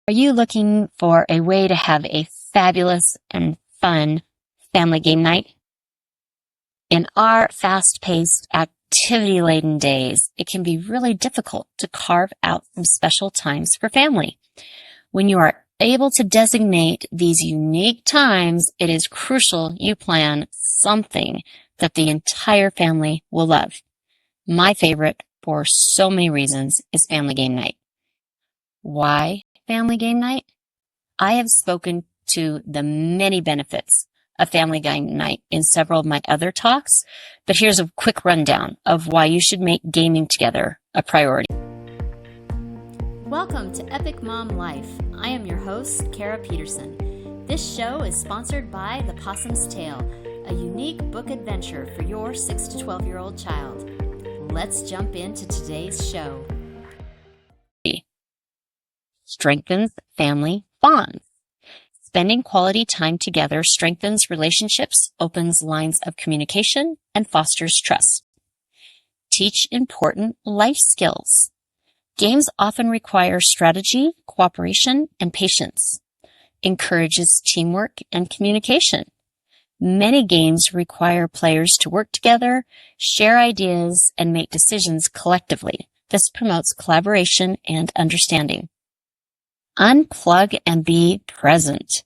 Are you looking for a way to have a fabulous and fun family game night? In our fast-paced, activity-laden days, it can be really difficult to carve out some special times for family. When you are able to designate these unique times, it is crucial you plan something that the entire family will love. My favorite, for so many reasons, is family game night. Why family game night? I have spoken to the many benefits of family game night in several of my other talks, but here's a quick rundown of why you should make gaming together a priority. Welcome to Epic Mom Life. I am your host, Kara Peterson. This show is sponsored by The Possum's Tale, a unique book adventure for your 6 to 12-year-old child. Let's jump into today's show. Strengthens family bonds. Spending quality time together strengthens relationships, opens lines of communication, and fosters trust. Teach important life skills. Games often require strategy, cooperation, and patience. Encourages teamwork and communication. Many games require players to work together, share ideas, and make decisions collectively. This promotes collaboration and understanding. Unplug and be present.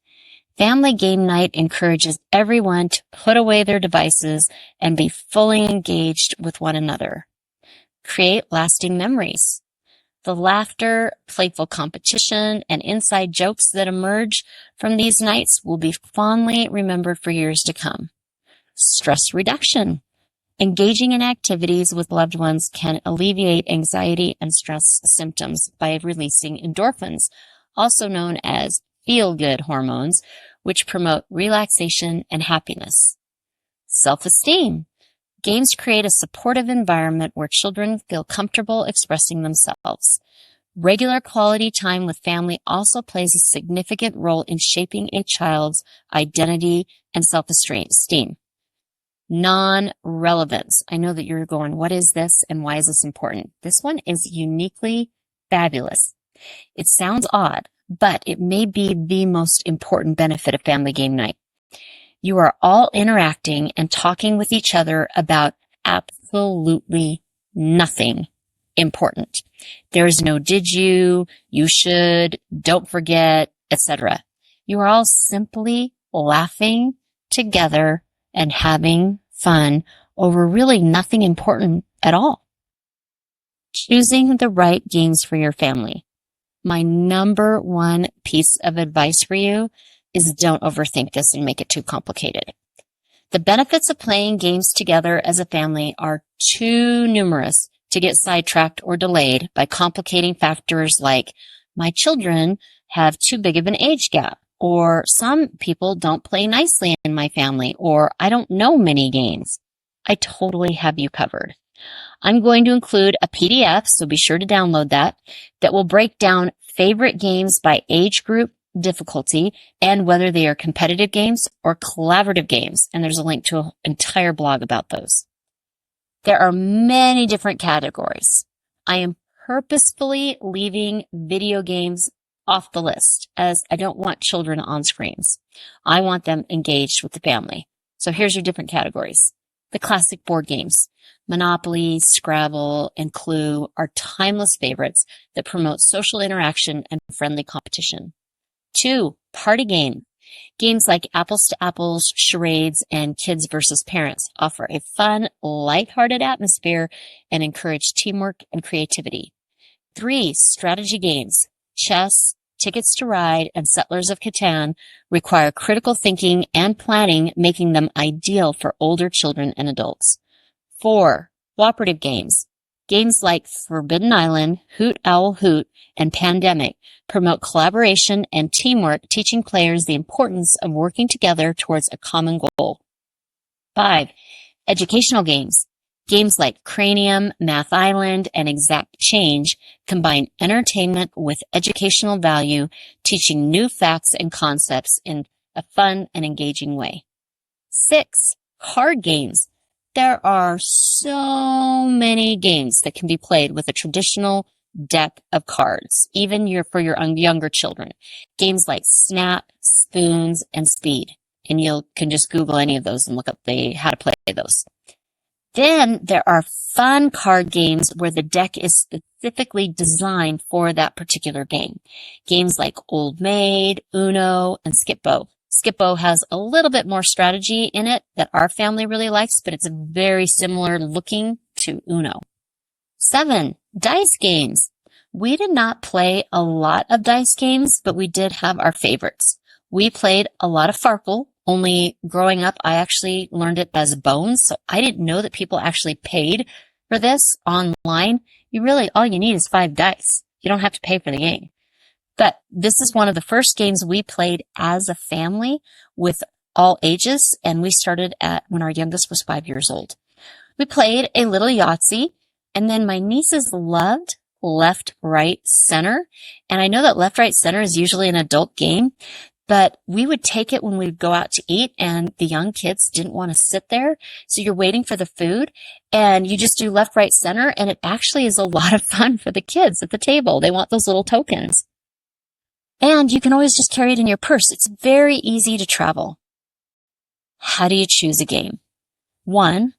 Family game night encourages everyone to put away their devices and be fully engaged with one another. Create lasting memories. The laughter, playful competition, and inside jokes that emerge from these nights will be fondly remembered for years to come. Stress reduction. Engaging in activities with loved ones can alleviate anxiety and stress symptoms by releasing endorphins, also known as feel-good hormones, which promote relaxation and happiness. Self-esteem. Games create a supportive environment where children feel comfortable expressing themselves. Regular quality time with family also plays a significant role in shaping a child's identity and self-esteem. Non-relevance. I know that you're going, what is this and why is this important? This one is uniquely fabulous. It sounds odd, but it may be the most important benefit of family game night. You are all interacting and talking with each other about absolutely nothing important. There's no did you should, don't forget, etc. You are all simply laughing together and having fun over really nothing important at all. Choosing the right games for your family. My number one piece of advice for you is don't overthink this and make it too complicated. The benefits of playing games together as a family are too numerous to get sidetracked or delayed by complicating factors like my children have too big of an age gap, or some people don't play nicely in my family, or I don't know many games. I totally have you covered. I'm going to include a PDF, so be sure to download that will break down favorite games by age group, difficulty, and whether they are competitive games or collaborative games. And there's a link to an entire blog about those. There are many different categories. I am purposefully leaving video games off the list as I don't want children on screens. I want them engaged with the family. So here's your different categories. The classic board games. Monopoly, Scrabble, and Clue are timeless favorites that promote social interaction and friendly competition. 2, party game. Games like Apples to Apples, Charades, and Kids versus Parents offer a fun, lighthearted atmosphere and encourage teamwork and creativity. 3, strategy games. Chess, Tickets to Ride, and Settlers of Catan require critical thinking and planning, making them ideal for older children and adults. 4, cooperative games. Games like Forbidden Island, Hoot Owl Hoot, and Pandemic promote collaboration and teamwork, teaching players the importance of working together towards a common goal. 5, educational games. Games like Cranium, Math Island, and Exact Change combine entertainment with educational value, teaching new facts and concepts in a fun and engaging way. 6, card games. There are so many games that can be played with a traditional deck of cards, even for your younger children. Games like Snap, Spoons, and Speed. And you can just Google any of those and look up how to play those. Then there are fun card games where the deck is specifically designed for that particular game. Games like Old Maid, Uno, and Skip-Bo. Skip-Bo has a little bit more strategy in it that our family really likes, but it's very similar looking to Uno. 7, dice games. We did not play a lot of dice games, but we did have our favorites. We played a lot of Farkle. Only growing up, I actually learned it as Bones, so I didn't know that people actually paid for this online. All you need is 5 dice. You don't have to pay for the game. But this is one of the first games we played as a family with all ages, and we started when our youngest was 5 years old. We played a little Yahtzee, and then my nieces loved left, right, center. And I know that left, right, center is usually an adult game, but we would take it when we'd go out to eat and the young kids didn't want to sit there. So you're waiting for the food and you just do left, right, center. And it actually is a lot of fun for the kids at the table. They want those little tokens. And you can always just carry it in your purse. It's very easy to travel. How do you choose a game? 1,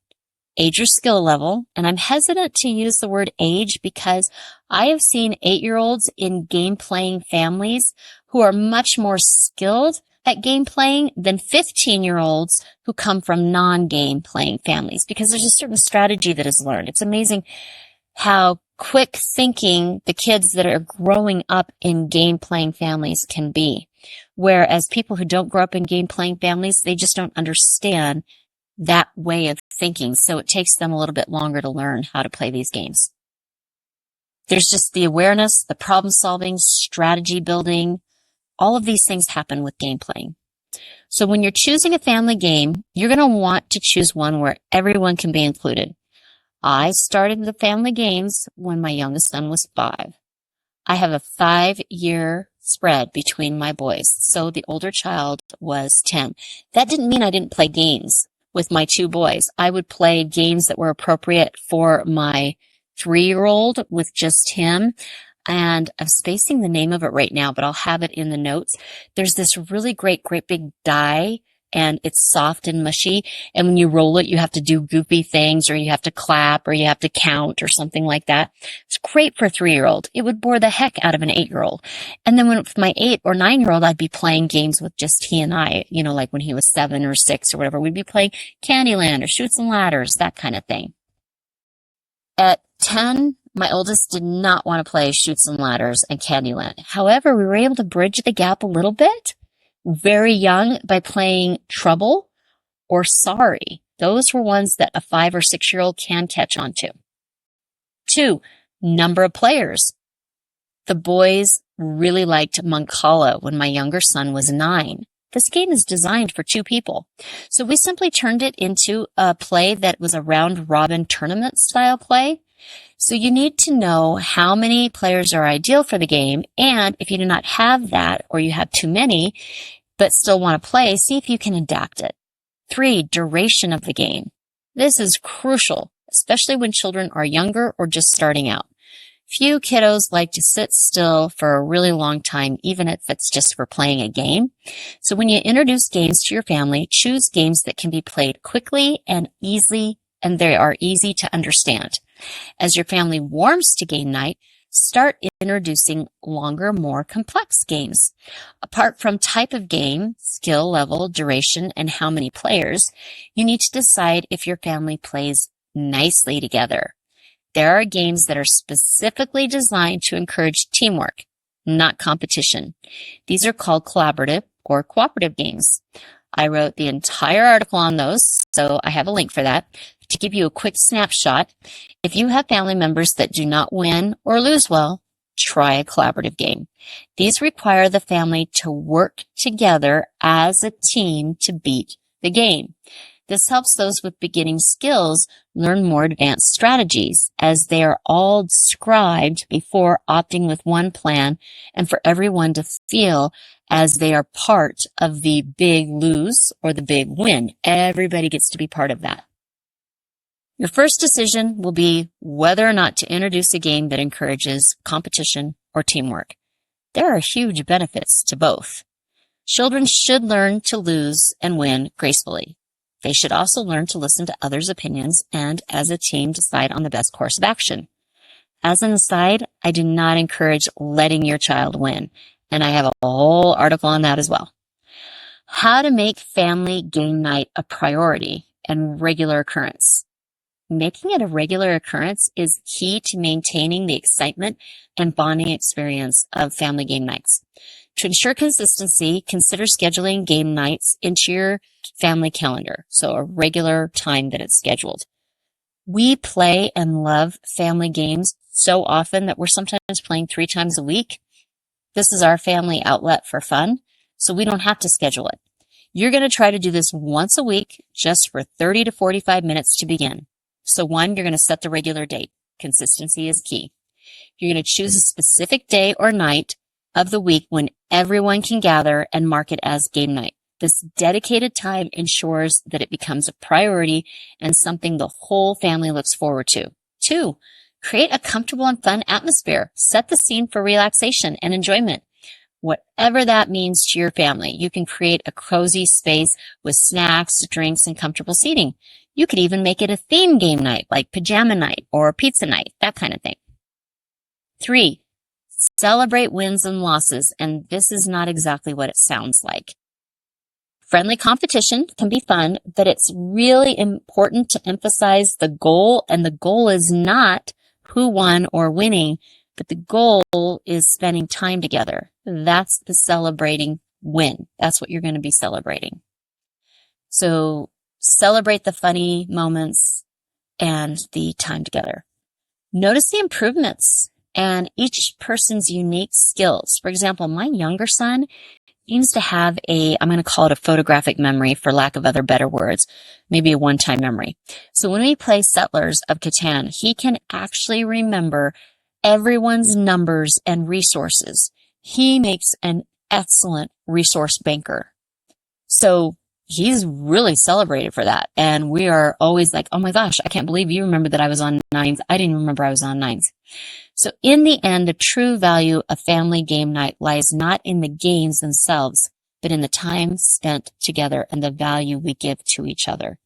age or skill level. And I'm hesitant to use the word age because I have seen 8-year-olds in game playing families who are much more skilled at game playing than 15-year-olds who come from non-game playing families because there's a certain strategy that is learned. It's amazing how quick thinking the kids that are growing up in game playing families can be. Whereas people who don't grow up in game playing families, they just don't understand that way of thinking. So it takes them a little bit longer to learn how to play these games. There's just the awareness, the problem solving, strategy building. All of these things happen with game playing. So when you're choosing a family game, you're going to want to choose one where everyone can be included. I started the family games when my youngest son was 5. I have a 5-year spread between my boys. So the older child was 10. That didn't mean I didn't play games with my 2 boys. I would play games that were appropriate for my 3-year-old with just him. And I'm spacing the name of it right now, but I'll have it in the notes. There's this really great big die, and it's soft and mushy. And when you roll it, you have to do goofy things, or you have to clap, or you have to count, or something like that. It's great for a 3-year-old. It would bore the heck out of an 8-year-old. And then with my 8 or 9-year-old, I'd be playing games with just he and I, like when he was 7 or 6 or whatever. We'd be playing Candyland or Chutes and Ladders, that kind of thing. At 10, my oldest did not want to play Chutes and Ladders and Candyland. However, we were able to bridge the gap a little bit, very young, by playing Trouble or Sorry. Those were ones that a 5 or 6-year-old can catch on to. 2, number of players. The boys really liked Mancala when my younger son was 9. This game is designed for 2 people. So we simply turned it into a play that was a round-robin tournament style play. So you need to know how many players are ideal for the game, and if you do not have that, or you have too many, but still want to play, see if you can adapt it. 3, duration of the game. This is crucial, especially when children are younger or just starting out. Few kiddos like to sit still for a really long time, even if it's just for playing a game. So when you introduce games to your family, choose games that can be played quickly and easily, and they are easy to understand. As your family warms to game night, start introducing longer, more complex games. Apart from type of game, skill level, duration, and how many players, you need to decide if your family plays nicely together. There are games that are specifically designed to encourage teamwork, not competition. These are called collaborative or cooperative games. I wrote the entire article on those, so I have a link for that. To give you a quick snapshot, if you have family members that do not win or lose well, try a collaborative game. These require the family to work together as a team to beat the game. This helps those with beginning skills learn more advanced strategies, as they are all described before opting with one plan, and for everyone to feel as they are part of the big lose or the big win. Everybody gets to be part of that. Your first decision will be whether or not to introduce a game that encourages competition or teamwork. There are huge benefits to both. Children should learn to lose and win gracefully. They should also learn to listen to others' opinions and, as a team, decide on the best course of action. As an aside, I do not encourage letting your child win, and I have a whole article on that as well. How to make family game night a priority and regular occurrence. Making it a regular occurrence is key to maintaining the excitement and bonding experience of family game nights. To ensure consistency, consider scheduling game nights into your family calendar, so a regular time that it's scheduled. We play and love family games so often that we're sometimes playing 3 times a week. This is our family outlet for fun, so we don't have to schedule it. You're going to try to do this once a week, just for 30 to 45 minutes to begin. So 1, you're going to set the regular date. Consistency is key. You're going to choose a specific day or night of the week when everyone can gather and mark it as game night. This dedicated time ensures that it becomes a priority and something the whole family looks forward to. 2, create a comfortable and fun atmosphere. Set the scene for relaxation and enjoyment. Whatever that means to your family, you can create a cozy space with snacks, drinks, and comfortable seating. You could even make it a theme game night, like pajama night or pizza night, that kind of thing. 3, celebrate wins and losses, and this is not exactly what it sounds like. Friendly competition can be fun, but it's really important to emphasize the goal, and the goal is not who won or winning, but the goal is spending time together. That's the celebrating win. That's what you're going to be celebrating. So celebrate the funny moments and the time together. Notice the improvements and each person's unique skills. For example, my younger son seems to have I'm going to call it a photographic memory for lack of other better words, maybe a one-time memory. So when we play Settlers of Catan, he can actually remember everyone's numbers and resources. He makes an excellent resource banker. So he's really celebrated for that. And we are always like, oh my gosh, I can't believe you remember that I was on 9s. I didn't remember I was on 9s. So in the end, the true value of family game night lies not in the games themselves, but in the time spent together and the value we give to each other.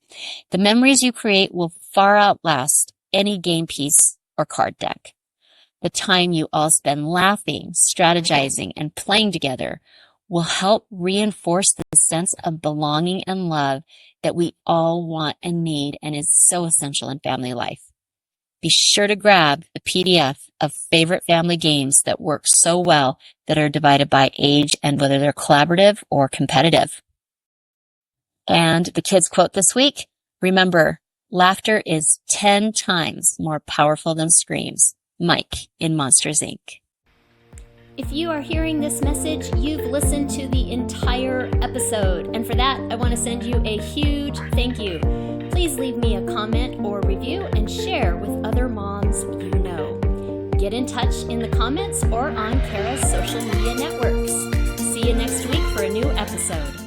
The memories you create will far outlast any game piece or card deck. The time you all spend laughing, strategizing, and playing together will help reinforce the sense of belonging and love that we all want and need and is so essential in family life. Be sure to grab the PDF of favorite family games that work so well that are divided by age and whether they're collaborative or competitive. And the kids' quote this week, remember, laughter is 10 times more powerful than screams. Mike in Monsters, Inc. If you are hearing this message, you've listened to the entire episode. And for that, I want to send you a huge thank you. Please leave me a comment or review and share with other moms you know. Get in touch in the comments or on Kara's social media networks. See you next week for a new episode.